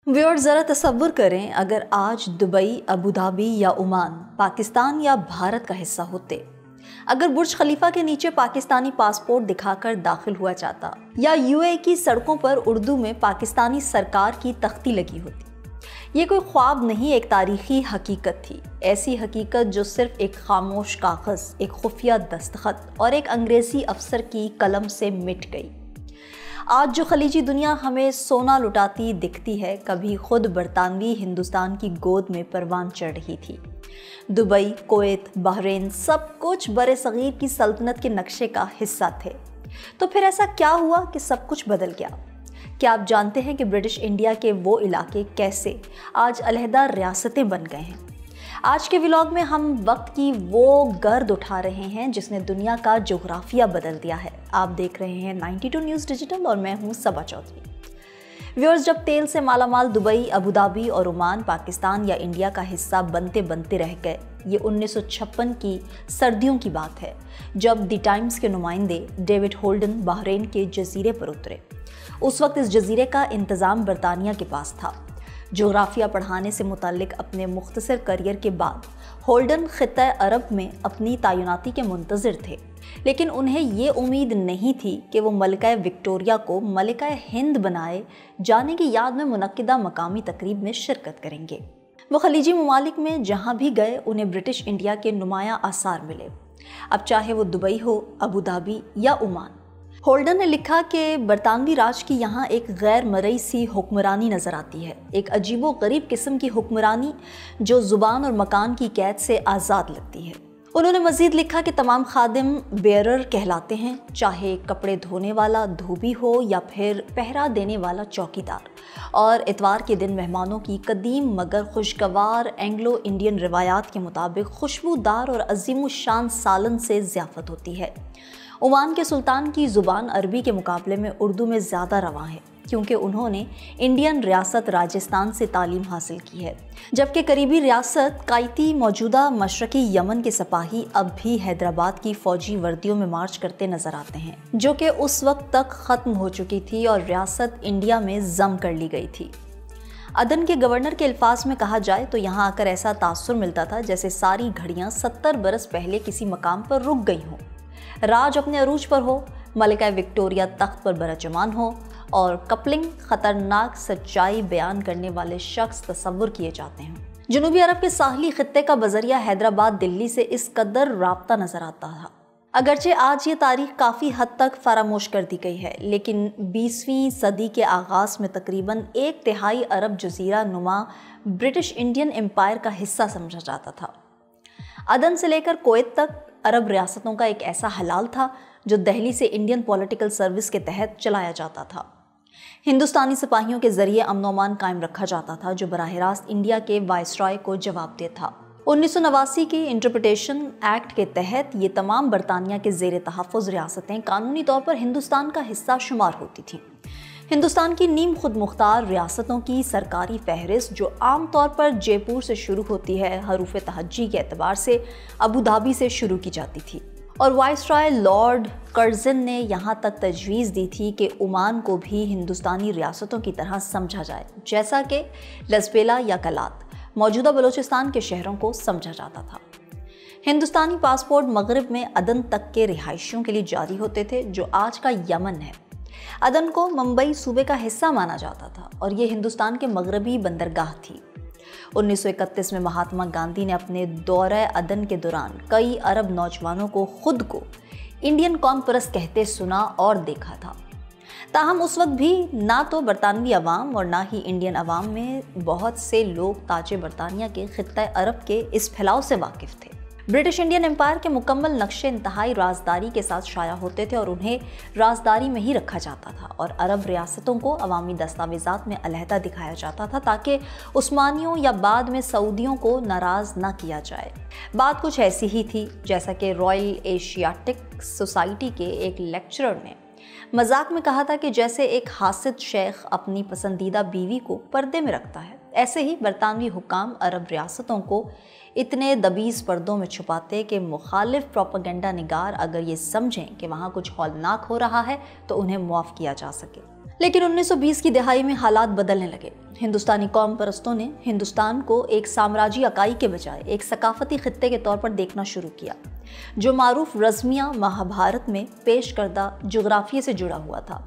Viewers ज़रा तसव्वुर करें अगर आज दुबई, अबू धाबी या ओमान पाकिस्तान या भारत का हिस्सा होते, अगर बुर्ज खलीफा के नीचे पाकिस्तानी पासपोर्ट दिखाकर दाखिल हुआ जाता या यूएई की सड़कों पर उर्दू में पाकिस्तानी सरकार की तख्ती लगी होती। ये कोई ख्वाब नहीं, एक तारीखी हकीकत थी। ऐसी हकीकत जो सिर्फ एक खामोश कागज़, एक खुफिया दस्तखत और एक अंग्रेज़ी अफसर की कलम से मिट गई। आज जो खलीजी दुनिया हमें सोना लुटाती दिखती है, कभी खुद बरतानवी हिंदुस्तान की गोद में परवान चढ़ रही थी। दुबई, कुवैत, बहरीन सब कुछ बरे सगीर की सल्तनत के नक्शे का हिस्सा थे। तो फिर ऐसा क्या हुआ कि सब कुछ बदल गया? क्या आप जानते हैं कि ब्रिटिश इंडिया के वो इलाके कैसे आज अलहदा रियासतें बन गए हैं? आज के व्लॉग में हम वक्त की वो गर्द उठा रहे हैं जिसने दुनिया का जोग्राफिया बदल दिया है। आप देख रहे हैं 92 न्यूज़ डिजिटल और मैं हूं सबा चौधरी। व्यूअर्स, जब तेल से मालामाल दुबई, अबू धाबी और ओमान पाकिस्तान या इंडिया का हिस्सा बनते बनते रह गए, ये 1956 की सर्दियों की बात है, जब द टाइम्स के नुमाइंदे डेविड होल्डन बहरीन के जजीरे पर उतरे। उस वक्त इस जजीरे का इंतज़ाम बरतानिया के पास था। जोग्राफिया पढ़ाने से मुतल्लिक अपने मुख्तसर करियर के बाद होल्डन खित्ता अरब में अपनी तैनाती के मुंतज़िर थे, लेकिन उन्हें ये उम्मीद नहीं थी कि वो मलिका विक्टोरिया को मलिका हिंद बनाए जाने की याद में मुनक्किदा मकामी तकरीब में शिरकत करेंगे। वो खलीजी ममालिक में जहाँ भी गए उन्हें ब्रिटिश इंडिया के नुमायाँ आसार मिले, अब चाहे वो दुबई हो, अबू धाबी या ओमान। होल्डन ने लिखा कि बरतानवी राज की यहाँ एक गैर मरई सी हुक्मरानी नज़र आती है, एक अजीबो गरीब किस्म की हुक्मरानी जो ज़ुबान और मकान की कैद से आज़ाद लगती है। उन्होंने मज़ीद लिखा कि तमाम खादिम बेयरर कहलाते हैं, चाहे कपड़े धोने वाला धोबी हो या फिर पहरा देने वाला चौकीदार, और इतवार के दिन मेहमानों की कदीम मगर खुशगवार एंग्लो इंडियन रिवायात के मुताबिक खुशबूदार और अजीम शान सालन से ज़ियाफ़त होती है। ओमान के सुल्तान की ज़ुबान अरबी के मुकाबले में उर्दू में ज़्यादा रवां है, क्योंकि उन्होंने इंडियन रियासत राजस्थान से तालीम हासिल की है, जबकि करीबी रियासत कायती मौजूदा मशरकी यमन के सिपाही अब भी हैदराबाद की फ़ौजी वर्दियों में मार्च करते नज़र आते हैं, जो कि उस वक्त तक ख़त्म हो चुकी थी और रियासत इंडिया में ज़म कर ली गई थी। अदन के गवर्नर के अल्फाज में कहा जाए तो यहाँ आकर ऐसा तासुर मिलता था जैसे सारी घड़ियाँ 70 बरस पहले किसी मकाम पर रुक गई हों, राज अपने अरूज पर हो, मलिका विक्टोरिया तख्त पर बरजमान हो और कपलिंग खतरनाक सच्चाई बयान करने वाले शख्स तस्वुर किए जाते हैं। जनूबी अरब के साहली खित्ते का बजरिया हैदराबाद दिल्ली से इस कदर राब्ता नजर आता था। अगरचे आज ये तारीख काफ़ी हद तक फरामोश कर दी गई है, लेकिन 20वीं सदी के आगाज़ में तकरीबन 1/3 अरब जजीरा नुमा ब्रिटिश इंडियन एम्पायर का हिस्सा समझा जाता था। अदन से लेकर कुवैत तक अरब रियासतों का एक ऐसा हलाल था जो दिल्ली से इंडियन पॉलिटिकल सर्विस के तहत चलाया जाता था। हिंदुस्तानी सिपाहियों के जरिए अमन व अमान कायम रखा जाता था, जो बराह रास्त इंडिया के वायसराय को जवाबदेह था। 1989 के इंटरप्रिटेशन एक्ट के तहत ये तमाम बरतानिया के ज़ेर तहफ़्फ़ुज़ रियासतें कानूनी तौर पर हिंदुस्तान का हिस्सा शुमार होती थीं। हिंदुस्तान की नीम खुद मुख्तार रियासतों की सरकारी फहरिस्त, जो आम तौर पर जयपुर से शुरू होती है, हरूफ तहज्जी के एतबार से अबू धाबी से शुरू की जाती थी, और वाइसराय लॉर्ड कर्जन ने यहाँ तक तजवीज़ दी थी कि ओमान को भी हिंदुस्तानी रियासतों की तरह समझा जाए, जैसा कि लसबेला या कलात मौजूदा बलूचिस्तान के शहरों को समझा जाता था। हिंदुस्तानी पासपोर्ट मगरब में अदन तक के रिहायशियों के लिए जारी होते थे, जो आज का यमन है। अदन को मुंबई सूबे का हिस्सा माना जाता था और ये हिंदुस्तान के मगरबी बंदरगाह थी। 1931 में महात्मा गांधी ने अपने दौरे अदन के दौरान कई अरब नौजवानों को खुद को इंडियन कौम परस्त कहते सुना और देखा था। ताहम उस वक्त भी ना तो बरतानवी अवाम और ना ही इंडियन अवाम में बहुत से लोग ताजे बरतानिया के खित्ता अरब के इस फैलाव से वाकिफ थे। ब्रिटिश इंडियन एम्पायर के मुकम्मल नक्शे इंतहाई राजदारी के साथ शाया होते थे और उन्हें राजदारी में ही रखा जाता था, और अरब रियासतों को अवामी दस्तावेज़ात में अलहदा दिखाया जाता था ताकि उस्मानियों या बाद में सऊदियों को नाराज़ न किया जाए। बात कुछ ऐसी ही थी जैसा कि रॉयल एशियाटिक सोसाइटी के एक लेक्चरर ने मजाक में कहा था कि जैसे एक हासिद शेख अपनी पसंदीदा बीवी को पर्दे में रखता है, ऐसे ही बरतानवी हुक्काम अरब रियासतों को इतने दबीज़ पर्दों में छुपाते कि मुखालिफ प्रोपेगेंडा निगार अगर ये समझें कि वहाँ कुछ हौलनाक हो रहा है तो उन्हें मुआफ़ किया जा सके। लेकिन 1920 की दहाई में हालात बदलने लगे। हिंदुस्तानी कौम परस्तों ने हिंदुस्तान को एक साम्राज्य इकाई के बजाय एक सकाफती खित्ते के तौर पर देखना शुरू किया, जो मारूफ रज़्मिया महाभारत में पेश करदा जुग्राफिया से जुड़ा हुआ था।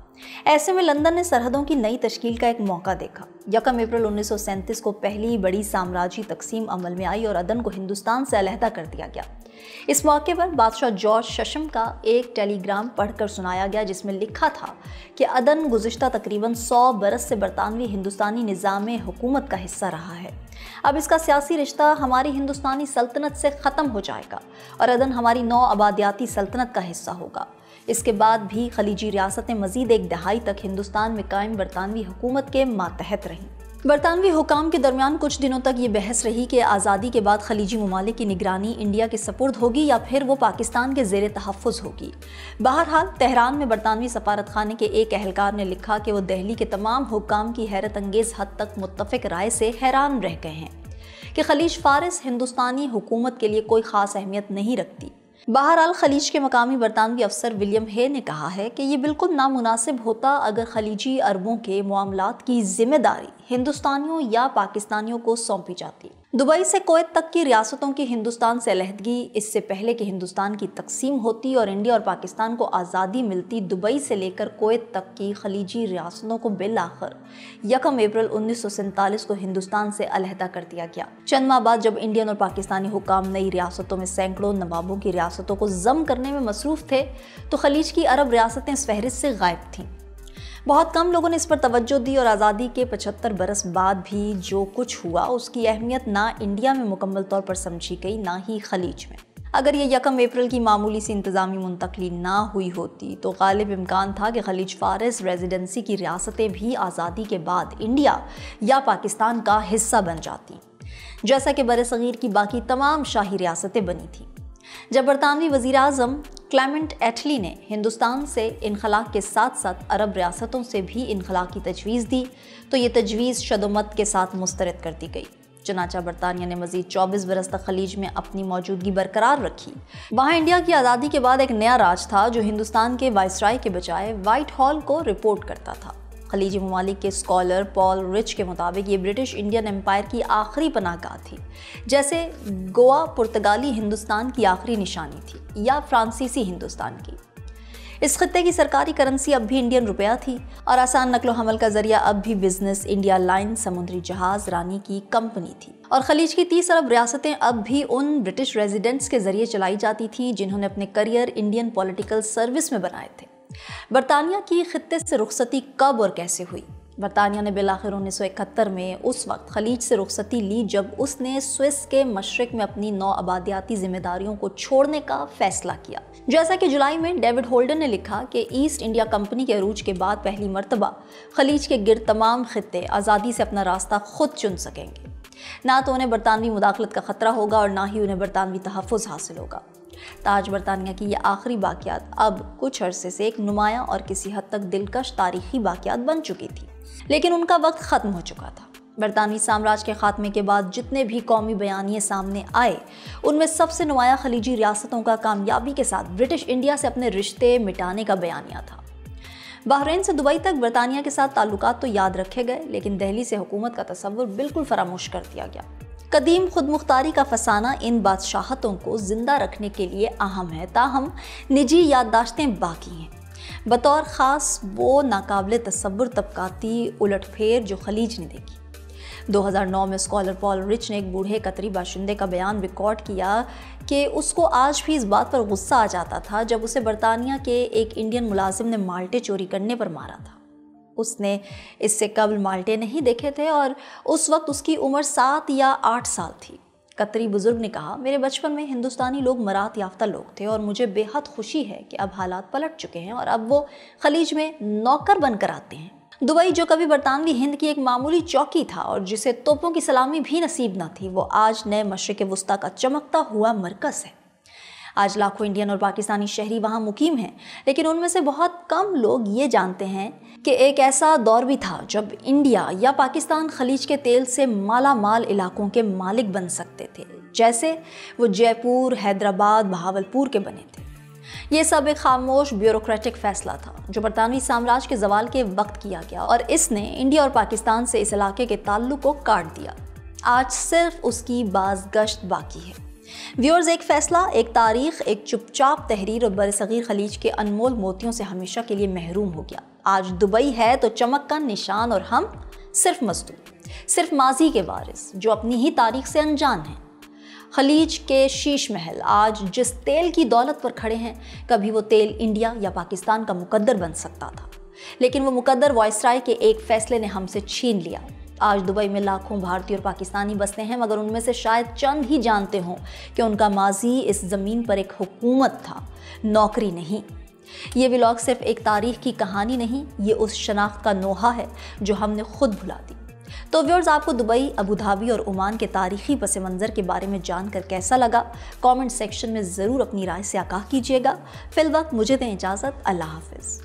ऐसे में लंदन ने सरहदों की नई तश्कील का एक मौका देखा। 1 अप्रैल 1937 को पहली बड़ी साम्राज्यी तकसीम अमल में आई और अदन को हिंदुस्तान से अलहदा कर दिया गया। इस मौके पर बादशाह जॉर्ज शशम का एक टेलीग्राम पढ़कर सुनाया गया, जिसमें लिखा था कि अदन गुज़िश्ता तकरीबन 100 बरस से बरतानवी हिंदुस्तानी निज़ाम हुकूमत का हिस्सा रहा है। अब इसका सियासी रिश्ता हमारी हिंदुस्तानी सल्तनत से ख़त्म हो जाएगा और अदन हमारी नौ आबादियाती सल्तनत का हिस्सा होगा। इसके बाद भी खलीजी रियासतें मज़ीद एक दहाई तक हिंदुस्तान में कायम बरतानवी हुकूमत के मातहत रहीं। बरतानवी हुकाम के दरमियान कुछ दिनों तक ये बहस रही कि आज़ादी के बाद खलीजी ममालिक की निगरानी इंडिया के सपुर्द होगी या फिर वो पाकिस्तान के ज़ेर तहफ़्फ़ुज़ होगी। बहरहाल तेहरान में बरतानवी सफारत खाने के एक एहलकार ने लिखा कि वो दिल्ली के तमाम हुकाम की हैरत अंगेज़ हद तक मुत्तफ़िक़ राय से हैरान रह गए हैं कि खलीज फ़ारिस हिंदुस्तानी हुकूमत के लिए कोई ख़ास अहमियत नहीं रखती। बहरहाल खलीज के मकामी बरतानवी अफसर विलियम हे ने कहा है कि ये बिल्कुल नामुनासिब होता अगर खलीजी अरबों के मामलात की जिम्मेदारी हिंदुस्तानियों या पाकिस्तानियों को सौंपी जाती। दुबई से कोयत तक की रियासतों की हिंदुस्तान से अलहदगी इससे पहले कि हिंदुस्तान की तकसीम होती और इंडिया और पाकिस्तान को आज़ादी मिलती, दुबई से लेकर कोयत तक की खलीजी रियासतों को बिलाखिर 1 अप्रैल 1947 को हिंदुस्तान से अलहदा कर दिया गया। चंद माह बाद जब इंडियन और पाकिस्तानी हुकाम नई रियासतों में सैकड़ों नवाबों की रियासतों को ज़म करने में मसरूफ़ थे, तो खलीज की अरब रियासतें इस फहरिस्त से गायब थीं। बहुत कम लोगों ने इस पर तवज्जो दी और आज़ादी के 75 बरस बाद भी जो कुछ हुआ उसकी अहमियत ना इंडिया में मुकम्मल तौर पर समझी गई, ना ही खलीज में। अगर ये 1 अप्रैल की मामूली सी इंतज़ामी मुंतकली ना हुई होती तो गालिब इम्कान था कि खलीज फ़ारिस रेजिडेंसी की रियासतें भी आज़ादी के बाद इंडिया या पाकिस्तान का हिस्सा बन जाती, जैसा कि बरसगीर की बाकी तमाम शाही रियासतें बनी थीं। जब बरतानवी वज़ीर आज़म क्लेमेंट एटली ने हिंदुस्तान से इनखला के साथ साथ अरब रियासतों से भी इनखला की तजवीज़ दी तो ये तजवीज़ शदोमत के साथ मुस्तरद कर दी गई। चनाचा बरतानिया ने मज़ीद 24 बरस तक खलीज में अपनी मौजूदगी बरकरार रखी। वहाँ इंडिया की आज़ादी के बाद एक नया राज था जो हिंदुस्तान के वाइसराय के बजाय व्हाइट हॉल को रिपोर्ट करता था। खलीजी ममालिक के स्कॉलर पॉल रिच के मुताबिक ये ब्रिटिश इंडियन एम्पायर की आखिरी पनाहगाह थी, जैसे गोवा पुर्तगाली हिंदुस्तान की आखिरी निशानी थी या फ्रांसीसी हिंदुस्तान की। इस खत्ते की सरकारी करेंसी अब भी इंडियन रुपया थी और आसान नकलो हमल का जरिया अब भी बिजनेस इंडिया लाइन समुद्री जहाज रानी की कंपनी थी। और खलीज की 30 अरब रियासतें अब भी उन ब्रिटिश रेजिडेंट्स के जरिए चलाई जाती थी जिन्होंने अपने करियर इंडियन पॉलिटिकल सर्विस में बनाए थे। बरतानिया की खित्ते से रुखसती कब और कैसे हुई? बरतानिया ने बिलाखिर 1971 में उस वक्त खलीज से रुखसती ली जब उसने स्विस के मशरिक में अपनी 9 आबादियाती जिम्मेदारियों को छोड़ने का फैसला किया। जैसा कि जुलाई में डेविड होल्डन ने लिखा कि ईस्ट इंडिया कंपनी के अरूज के बाद पहली मर्तबा खलीज के गिर्द तमाम खित्ते आज़ादी से अपना रास्ता खुद चुन सकेंगे। ना तो उन्हें बरतानवी मुदाखलत का ख़तरा होगा और ना ही उन्हें बरतानवी तहफ़्फ़ुज़ हासिल होगा। ताज बरतानिया की ये आखिरी बाक़ियात अब कुछ अरसे से एक नुमाया और किसी हद तक दिलकश तारीखी बाक़ियात बन चुकी थी, लेकिन उनका वक्त ख़त्म हो चुका था। बरतानवी साम्राज्य के खात्मे के बाद जितने भी कौमी बयानिए सामने आए उनमें सबसे नुमाया खलीजी रियासतों का कामयाबी के साथ ब्रिटिश इंडिया से अपने रिश्ते मिटाने का बयानिया था। बहरीन से दुबई तक बरतानिया के साथ ताल्लुकात तो याद रखे गए, लेकिन दिल्ली से हुकूमत का तसव्वुर बिल्कुल फरामोश कर दिया गया। कदीम खुदमुख्तारी का फसाना इन बादशाहतों को जिंदा रखने के लिए अहम है, ताहम निजी याददाश्तें बाकी हैं। बतौर ख़ास वो नाकाबिले तसव्वुर तबकाती उलटफेर जो खलीज ने देखी। 2009 में स्कॉलर पॉल रिच ने एक बूढ़े कतरी बाशिंदे का बयान रिकॉर्ड किया कि उसको आज भी इस बात पर गुस्सा आ जाता था जब उसे बरतानिया के एक इंडियन मुलाजिम ने माल्टे चोरी करने पर मारा था। उसने इससे कबल माल्टे नहीं देखे थे और उस वक्त उसकी उम्र 7 या 8 साल थी। कतरी बुजुर्ग ने कहा, मेरे बचपन में हिंदुस्तानी लोग मरात याफ्ता लोग थे और मुझे बेहद खुशी है कि अब हालात पलट चुके हैं और अब वो खलीज में नौकर बनकर आते हैं। दुबई जो कभी बरतानवी हिंद की एक मामूली चौकी था और जिसे तोपों की सलामी भी नसीब न थी, वो आज नए मशरिक़ वुस्ता का चमकता हुआ मरकज़ है। आज लाखों इंडियन और पाकिस्तानी शहरी वहाँ मुकीम हैं, लेकिन उनमें से बहुत कम लोग ये जानते हैं कि एक ऐसा दौर भी था जब इंडिया या पाकिस्तान खलीज के तेल से माला माल इलाकों के मालिक बन सकते थे, जैसे वो जयपुर, हैदराबाद, बहावलपुर के बने थे। یہ سب ایک خاموش بیوروکریٹک فیصلہ تھا جو برطانوی سامراج کے زوال کے وقت کیا گیا، اور اس نے انڈیا اور پاکستان سے اس علاقے کے تعلق کو کاٹ دیا۔ آج صرف اس کی بازگشت باقی ہے۔ ویورز، ایک فیصلہ، ایک تاریخ، ایک چپ چاپ تحریر اور برصغیر خلیج کے انمول موتیوں سے ہمیشہ کے لیے محروم ہو گیا۔ آج دبئی ہے تو چمک کا نشان، اور ہم صرف مزدور، صرف ماضی کے وارث جو اپنی ہی تاریخ سے انجان ہیں۔ خلیج کے شیش محل آج جس تیل کی دولت پر کھڑے ہیں، کبھی وہ تیل انڈیا یا پاکستان کا مقدر بن سکتا تھا، لیکن وہ مقدر وائسرائے کے ایک فیصلے نے ہم سے چھین لیا۔ آج دبئی میں لاکھوں بھارتی اور پاکستانی بستے ہیں، مگر ان میں سے شاید چند ہی جانتے ہوں کہ ان کا ماضی اس زمین پر ایک حکومت تھا، نوکری نہیں۔ یہ ولاگ صرف ایک تاریخ کی کہانی نہیں، یہ اس شناخت کا نوحہ ہے جو ہم نے خود بھلا دی۔ تو ویورز، آپ کو دبئی، ابوظہبی اور عمان کے تاریخی پس منظر کے بارے میں جان کر کیسا لگا؟ کامنٹ سیکشن میں ضرور اپنی رائے سے آگاہ کیجیے گا۔ فی الوقت مجھے دیں اجازت، اللہ حافظ۔